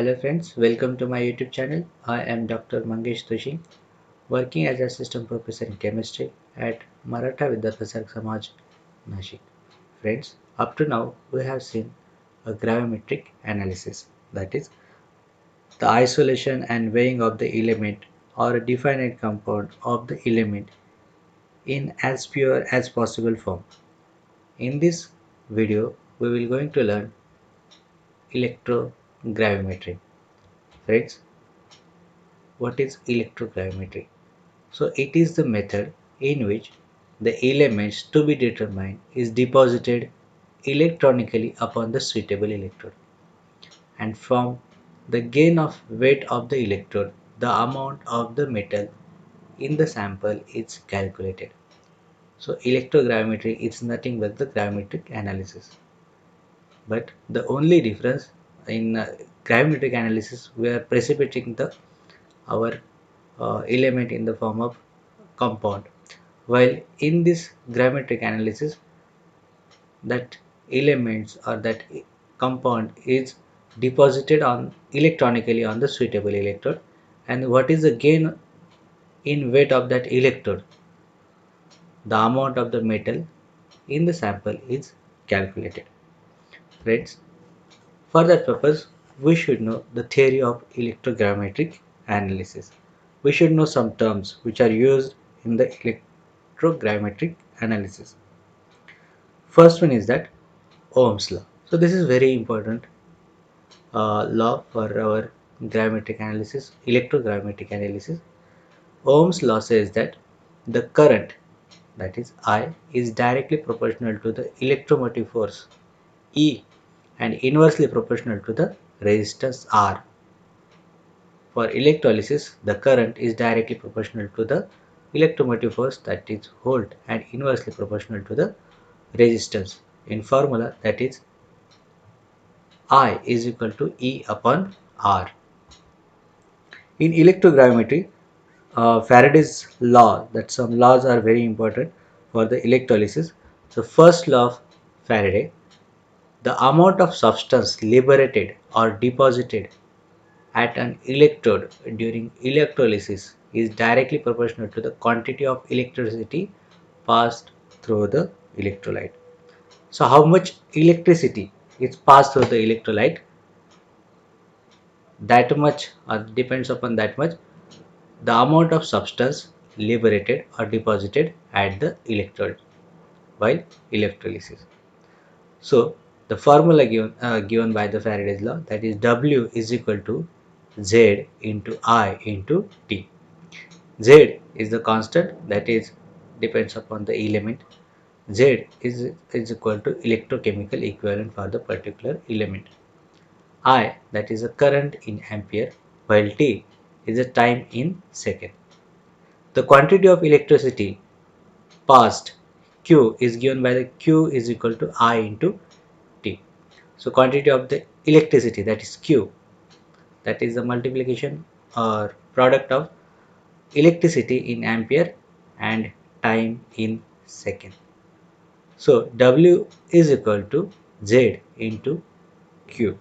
Hello friends, welcome to my YouTube channel. I am Dr. Mangesh Doshi, working as a assistant professor in chemistry at Maratha Vidyaprasad Samaj, Nashik. Friends, up to now we have seen a gravimetric analysis, that is, the isolation and weighing of the element or a definite compound of the element in as pure as possible form. In this video, we will going to learn electrogravimetry. Friends, what is electrogravimetry? So it is the method in which the elements to be determined is deposited electronically upon the suitable electrode, and from the gain of weight of the electrode the amount of the metal in the sample is calculated. So electrogravimetry is nothing but the gravimetric analysis, but the only difference in gravimetric analysis, we are precipitating the our element in the form of compound, while in this gravimetric analysis that elements or that compound is deposited on electronically on the suitable electrode, and what is the gain in weight of that electrode, the amount of the metal in the sample is calculated. Friends, for that purpose we should know the theory of electrogravimetric analysis. We should know some terms which are used in the electrogravimetric analysis. First one is that Ohm's law. So this is very important law for our gravimetric analysis, electrogravimetric analysis. Ohm's law says that the current, that is I, is directly proportional to the electromotive force E and inversely proportional to the resistance R. For electrolysis, the current is directly proportional to the electromotive force, that is volt, and inversely proportional to the resistance. In formula, that is I is equal to E upon R. In electrogravimetry, Faraday's law, that some laws are very important for the electrolysis. So first law of Faraday, the amount of substance liberated or deposited at an electrode during electrolysis is directly proportional to the quantity of electricity passed through the electrolyte. So how much electricity is passed through the electrolyte, that much depends upon that much the amount of substance liberated or deposited at the electrode while electrolysis. So the formula given by the Faraday's law, that is W is equal to Z into I into T. Z is the constant, that is depends upon the element. Z is equal to electrochemical equivalent for the particular element. I, that is a current in ampere, while T is a time in second. The quantity of electricity passed Q is given by the Q is equal to I into T. So quantity of the electricity, that is Q, that is the multiplication or product of electricity in ampere and time in second. So W is equal to Z into Q.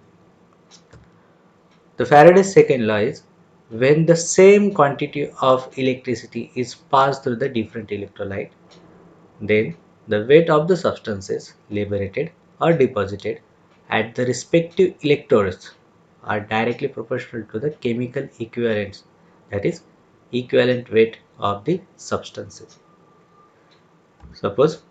The Faraday's second law is when the same quantity of electricity is passed through the different electrolyte, then the weight of the substances liberated or deposited at the respective electrodes are directly proportional to the chemical equivalents, that is equivalent weight of the substances. Suppose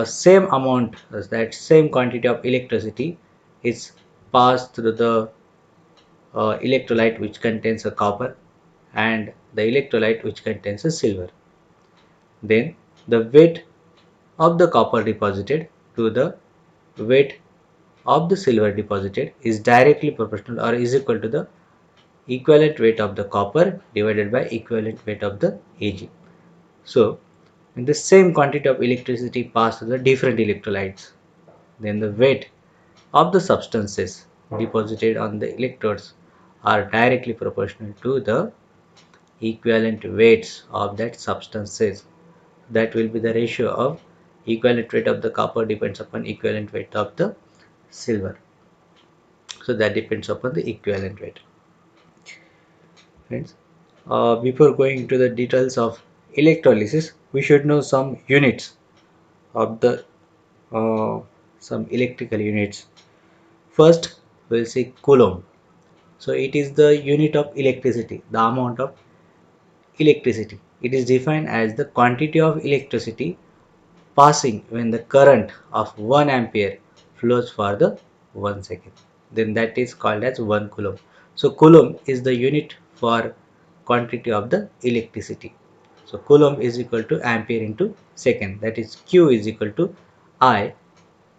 same amount, that same quantity of electricity is passed through the electrolyte which contains a copper and the electrolyte which contains a silver. Then the weight of the copper deposited to the weight of the silver deposited is directly proportional or is equal to the equivalent weight of the copper divided by equivalent weight of the Ag. So when the same quantity of electricity passed through the different electrolytes, then the weight of the substances deposited on the electrodes are directly proportional to the equivalent weights of that substances. That will be the ratio of equivalent weight of the copper depends upon equivalent weight of the silver. So that depends upon the equivalent weight. Friends, before going into the details of electrolysis, we should know some units of the some electrical units. First, we'll see Coulomb. So it is the unit of electricity, the amount of electricity. It is defined as the quantity of electricity passing when the current of 1 ampere flows for the 1 second. Then that is called as 1 coulomb. So coulomb is the unit for quantity of the electricity. So coulomb is equal to ampere into second. That is Q is equal to I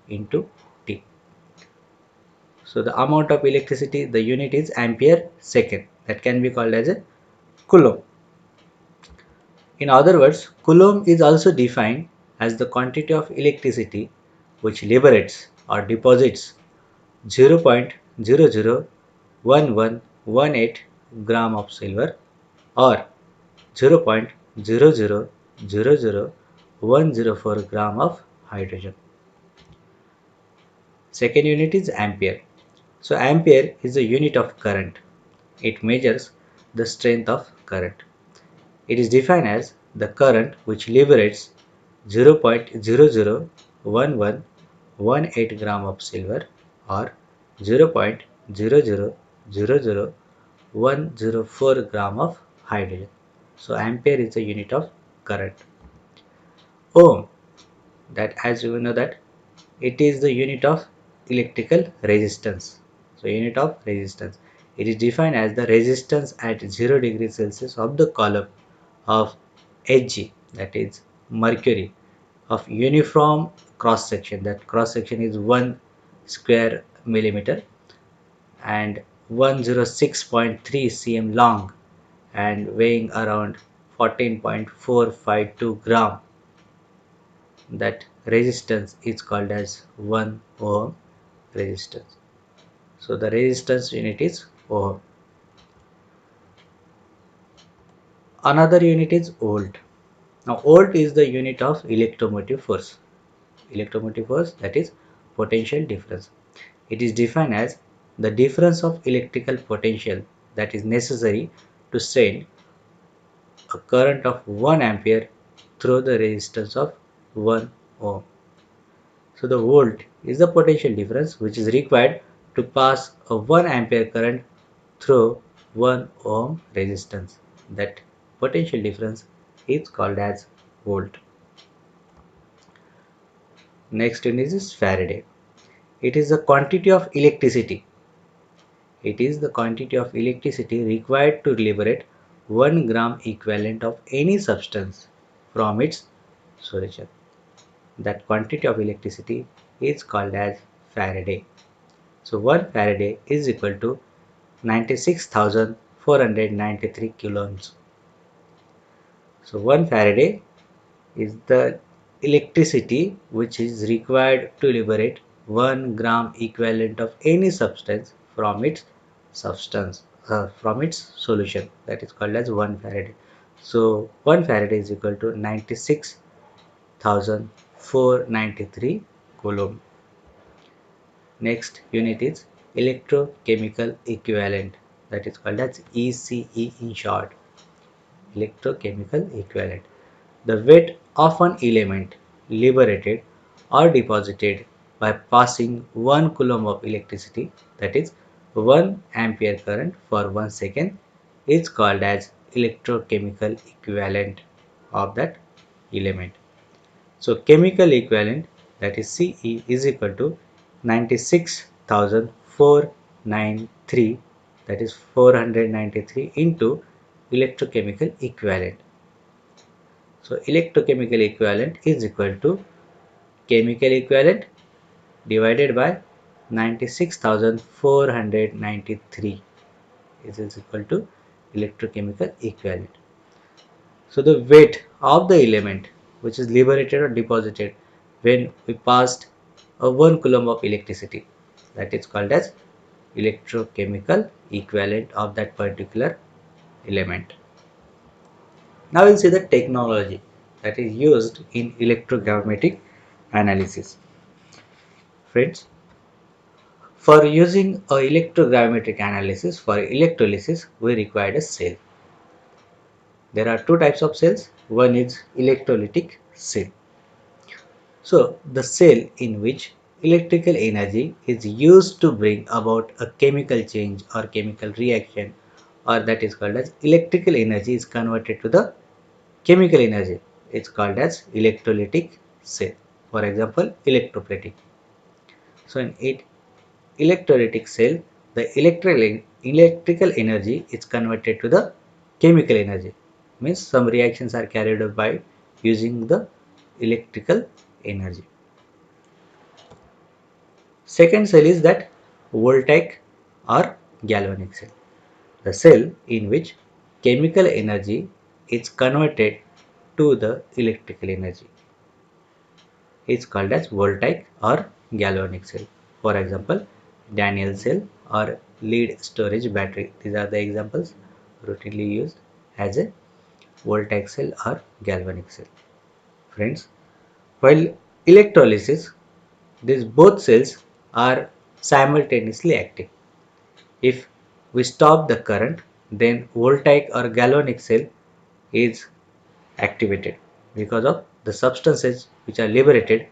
into T. So the amount of electricity, the unit is ampere second. That can be called as a coulomb. In other words, coulomb is also defined as the quantity of electricity which liberates or deposits 0.001118 gram of silver or 0.00000104 gram of hydrogen. Second unit is ampere. So ampere is a unit of current. It measures the strength of current. It is defined as the current which liberates 0.001118 gram of silver or 0.00000104 gram of hydrogen. So ampere is a unit of current. Ohm, that as you know that it is the unit of electrical resistance. So unit of resistance. It is defined as the resistance at 0 degree Celsius of the column of Hg, that is mercury, of uniform cross section. That cross section is 1 square millimeter and 106.3 cm long and weighing around 14.452 gram. That resistance is called as 1 ohm resistance. So the resistance unit is ohm. Another unit is volt. Now volt is the unit of electromotive force. Electromotive force, that is potential difference. It is defined as the difference of electrical potential that is necessary to send a current of 1 ampere through the resistance of 1 ohm. So the volt is the potential difference which is required to pass a 1 ampere current through 1 ohm resistance. That potential difference is called as volt. Next unit is Faraday. It is the quantity of electricity. It is the quantity of electricity required to liberate 1 gram equivalent of any substance from its solution. That quantity of electricity is called as Faraday. So 1 Faraday is equal to 96,493 coulombs. So 1 Faraday is the electricity which is required to liberate 1 gram equivalent of any substance from its solution. That is called as 1 Faraday. So 1 Faraday is equal to 96,493 coulomb. Next unit is electrochemical equivalent, that is called as ECE in short. Electrochemical equivalent. The weight of an element liberated or deposited by passing 1 coulomb of electricity, that is 1 ampere current for 1 second, is called as electrochemical equivalent of that element. So chemical equivalent, that is CE, is equal to 96,493, that is 493 into electrochemical equivalent. So electrochemical equivalent is equal to chemical equivalent divided by 96,493 is equal to electrochemical equivalent. So the weight of the element which is liberated or deposited when we passed a 1 coulomb of electricity, that is called as electrochemical equivalent of that particular element. Now we'll see the technology that is used in electrogrammetric analysis. Friends, For using a electrogrammetric analysis for electrolysis, we require a cell. There are two types of cells. One is electrolytic cell. So the cell in which electrical energy is used to bring about a chemical change or chemical reaction, or that is called as electrical energy is converted to the chemical energy. It's called as electrolytic cell. For example, electroplating. So in it electrolytic cell, the electrical energy is converted to the chemical energy. Means some reactions are carried out by using the electrical energy. Second cell is that voltaic or galvanic cell. The cell in which chemical energy is converted to the electrical energy is called as voltaic or galvanic cell. For example, Daniell cell or lead storage battery. These are the examples routinely used as a voltaic cell or galvanic cell. Friends, while electrolysis, these both cells are simultaneously active. If we stop the current, then voltaic or galvanic cell is activated because of the substances which are liberated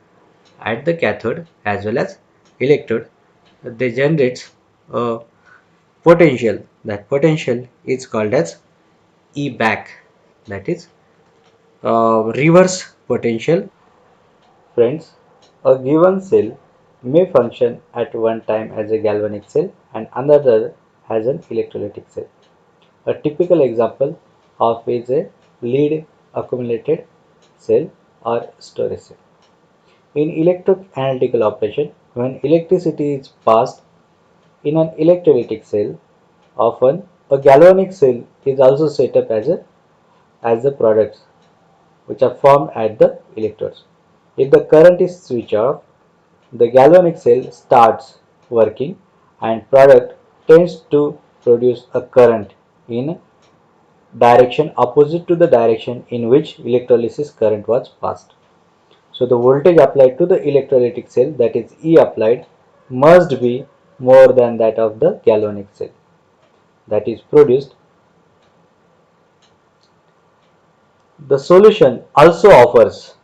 at the cathode as well as electrode. They generate a potential. That potential is called as E back, that is reverse potential. Friends, a given cell may function at one time as a galvanic cell and another as an electrolytic cell. A typical example of is a lead accumulated cell or storage cell. In electroanalytical operation, when electricity is passed in an electrolytic cell, often a galvanic cell is also set up as the products which are formed at the electrodes. If the current is switched off, the galvanic cell starts working and product tends to produce a current in direction opposite to the direction in which electrolysis current was passed. So the voltage applied to the electrolytic cell, that is E applied, must be more than that of the galvanic cell that is produced. The solution also offers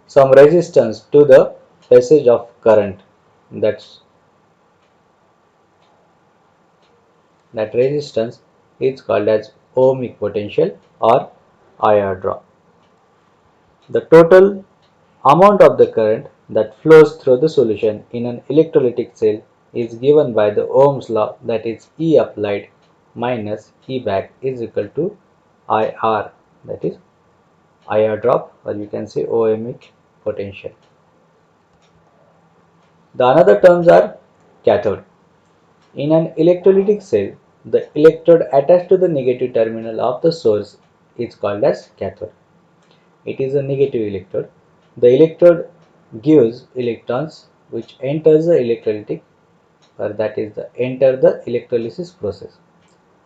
some resistance to the passage of current. That's that resistance is called as ohmic potential or IR drop. The total amount of the current that flows through the solution in an electrolytic cell is given by the Ohm's law, that is E applied minus E back is equal to IR, that is IR drop, or you can say ohmic potential. The another terms are cathode. In an electrolytic cell, the electrode attached to the negative terminal of the source is called as cathode. It is a negative electrode. The electrode gives electrons which enters the electrolytic, or that is the enter the electrolysis process.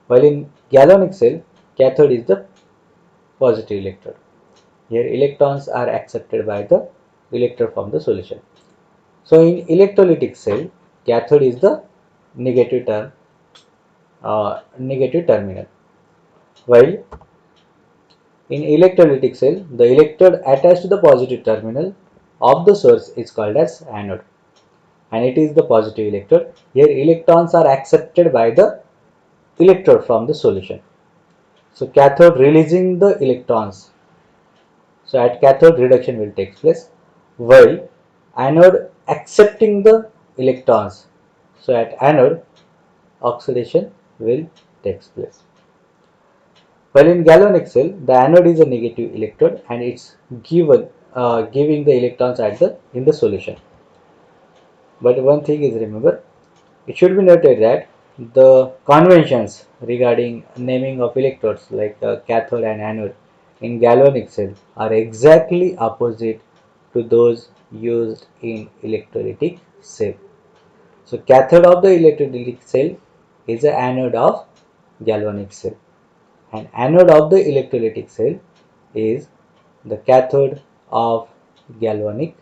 While in galvanic cell, cathode is the positive electrode. Here electrons are accepted by the electrode from the solution. So in electrolytic cell, cathode is the negative negative terminal. While in electrolytic cell, the electrode attached to the positive terminal of the source is called as anode, and it is the positive electrode. Here electrons are accepted by the electrode from the solution. So cathode releasing the electrons. So at cathode reduction will take place, while anode accepting the electrons. So at anode oxidation will take place. While in galvanic cell, the anode is a negative electrode and it's giving the electrons at the in the solution. But one thing is, remember, it should be noted that the conventions regarding naming of electrodes like cathode and anode in galvanic cell are exactly opposite to those used in electrolytic cell. So cathode of the electrolytic cell is the anode of galvanic cell, and anode of the electrolytic cell is the cathode of galvanic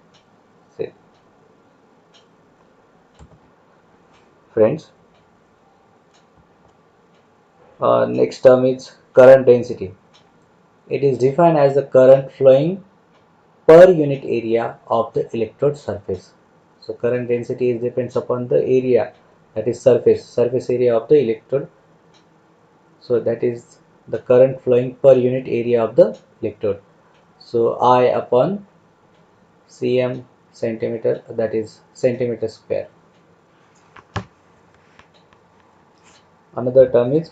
friends, next term is current density. It is defined as the current flowing per unit area of the electrode surface. So current density is depends upon the area, that is surface area of the electrode. So that is the current flowing per unit area of the electrode. So I upon cm centimeter, that is centimeter square. Another term is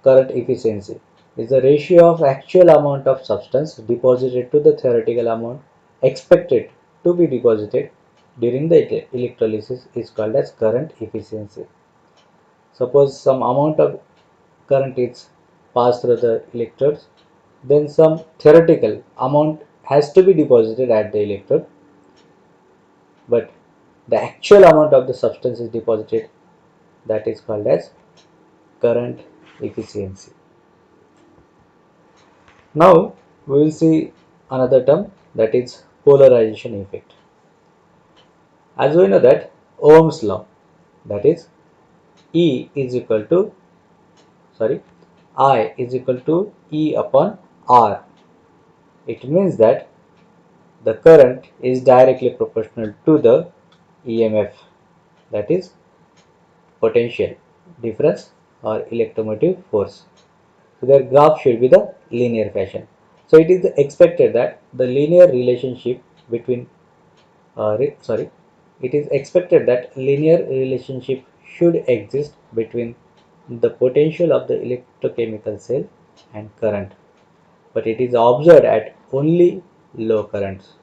current efficiency. Is the ratio of actual amount of substance deposited to the theoretical amount expected to be deposited during the electrolysis is called as current efficiency. Suppose some amount of current is passed through the electrodes, then some theoretical amount has to be deposited at the electrode, but the actual amount of the substance is deposited, that is called as current efficiency. Now we will see another term, that is polarization effect. As we know that Ohm's law, that is E is equal to I is equal to E upon R. It means that the current is directly proportional to the EMF, that is potential difference or electromotive force. So their graph should be the linear fashion. So it is expected that the linear relationship between it is expected that linear relationship should exist between the potential of the electrochemical cell and current, but it is observed at only low currents.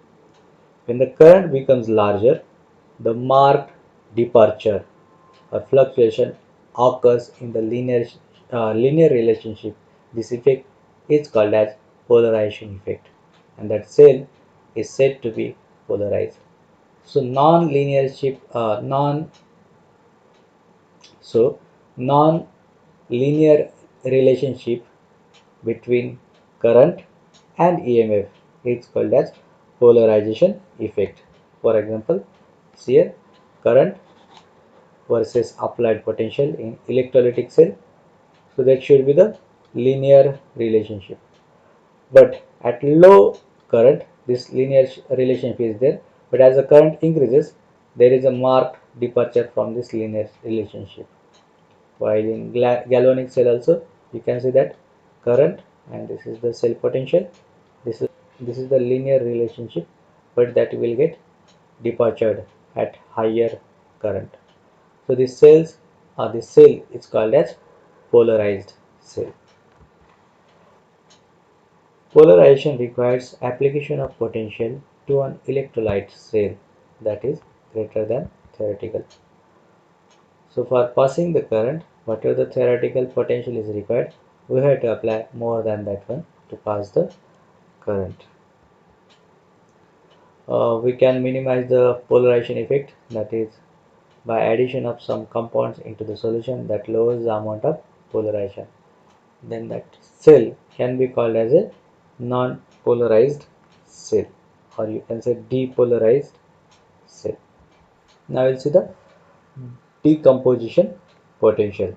When the current becomes larger, the marked departure or fluctuation occurs in the linear relationship. This effect is called as polarization effect, and that cell is said to be polarized. So non-linear ship, non-linear relationship between current and EMF is called as polarization effect. For example, here current versus applied potential in electrolytic cell. So that should be the linear relationship. But at low current, this linear relationship is there. But as the current increases, there is a marked departure from this linear relationship. While in galvanic cell also, you can see that current and this is the cell potential. This is the linear relationship, but that will get departured at higher current. So this cell is called as polarized cell. Polarization requires application of potential to an electrolyte cell that is greater than theoretical. So for passing the current, whatever the theoretical potential is required, we have to apply more than that one to pass the current. We can minimize the polarization effect, that is by addition of some compounds into the solution that lowers the amount of polarization. Then that cell can be called as a non-polarized cell, or you can say depolarized cell. Now we'll see the decomposition potential.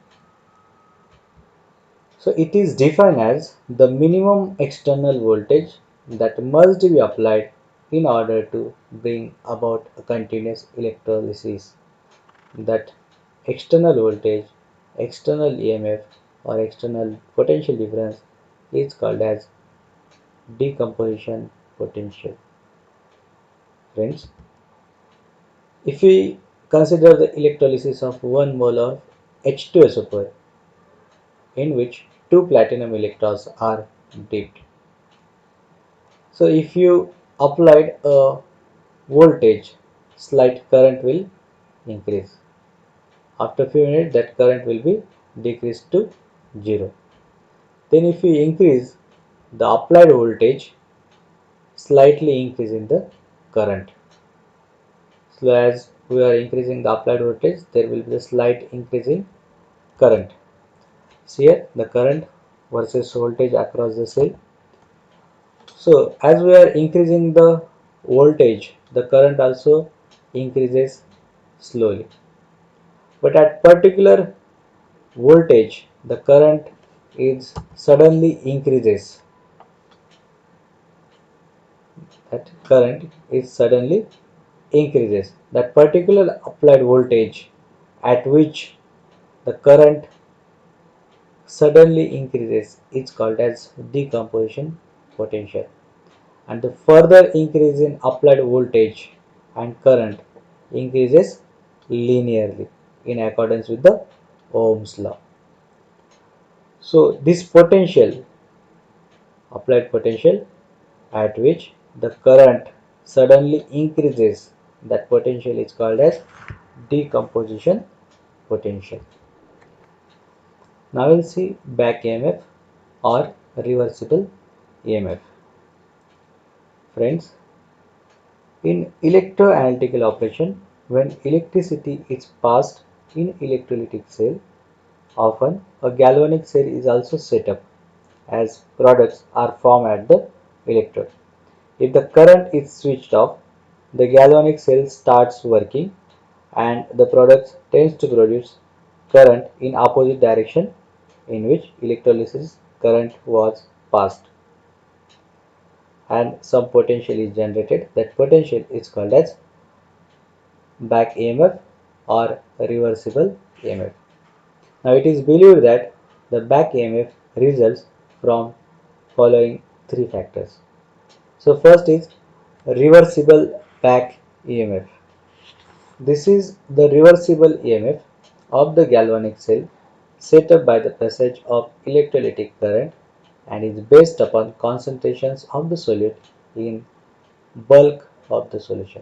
So it is defined as the minimum external voltage that must be applied in order to bring about a continuous electrolysis. That external voltage, external EMF or external potential difference is called as decomposition potential. Friends, if we consider the electrolysis of 1 mole of H2SO4 in which 2 platinum electrodes are dipped. So if you applied a voltage, slight current will increase. After few minutes that current will be decreased to 0. Then if you increase the applied voltage, slightly increase in the current. So as we are increasing the applied voltage, there will be a slight increase in current. So here the current versus voltage across the cell. So as we are increasing the voltage, the current also increases slowly. but at particular voltage the current is suddenly increases. That current is suddenly increases. That particular applied voltage at which the current suddenly increases is called as decomposition potential, and the further increase in applied voltage and current increases linearly in accordance with the Ohm's law. So this potential, applied potential at which the current suddenly increases, that potential is called as decomposition potential. Now we'll see back EMF or reversible EMF. Friends, in electroanalytical operation, when electricity is passed in electrolytic cell, often a galvanic cell is also set up as products are formed at the electrode. If the current is switched off, the galvanic cell starts working and the product tends to produce current in opposite direction in which electrolysis current was passed, and some potential is generated. That potential is called as back EMF or reversible EMF. Now it is believed that the back EMF results from following three factors. So first is reversible back EMF. This is the reversible EMF of the galvanic cell set up by the passage of electrolytic current and is based upon concentrations of the solute in bulk of the solution.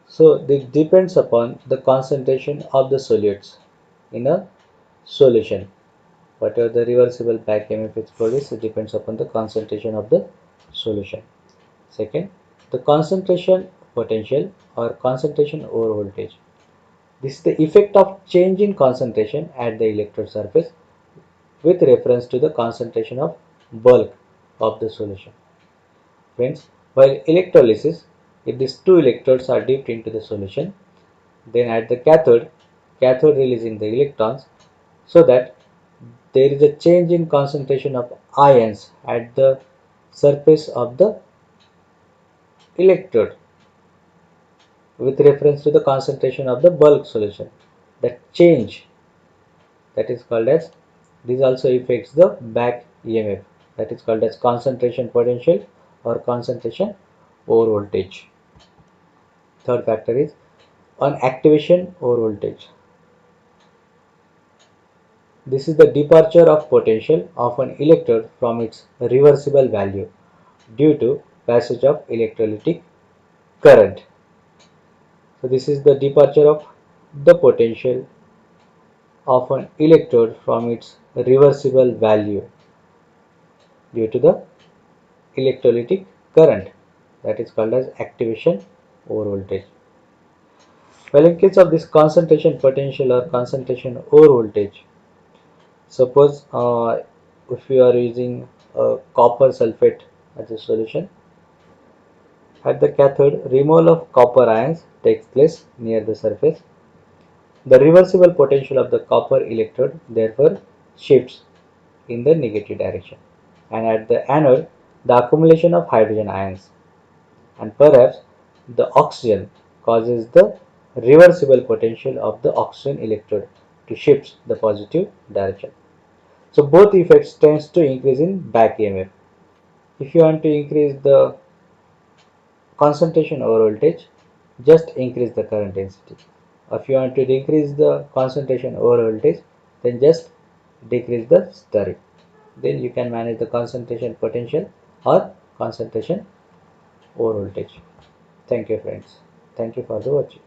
So it depends upon the concentration of the solutes in a solution. Whatever the reversible back EMF is produced, it depends upon the concentration of the solution. Second, the concentration potential or concentration over voltage. This is the effect of change in concentration at the electrode surface with reference to the concentration of bulk of the solution. Friends, while electrolysis, if these two electrodes are dipped into the solution, then at the cathode releasing the electrons, so that there is a change in concentration of ions at the surface of the electrode with reference to the concentration of the bulk solution. That change, that is called as, this also affects the back EMF, that is called as concentration potential or concentration over voltage. Third factor is on activation over voltage. This is the departure of potential of an electrode from its reversible value due to passage of electrolytic current. So this is the departure of the potential of an electrode from its reversible value due to the electrolytic current, that is called as activation over voltage. Well, in case of this concentration potential or concentration over voltage, suppose if you are using copper sulfate as a solution, at the cathode removal of copper ions takes place near the surface. The reversible potential of the copper electrode therefore shifts in the negative direction, and at the anode the accumulation of hydrogen ions and perhaps the oxygen causes the reversible potential of the oxygen electrode to shift the positive direction. So both effects tends to increase in back EMF. If you want to increase the concentration over voltage, just increase the current density. If you want to decrease the concentration over voltage, then just decrease the stirring. Then you can manage the concentration potential or concentration over voltage. Thank you friends. Thank you for the watching.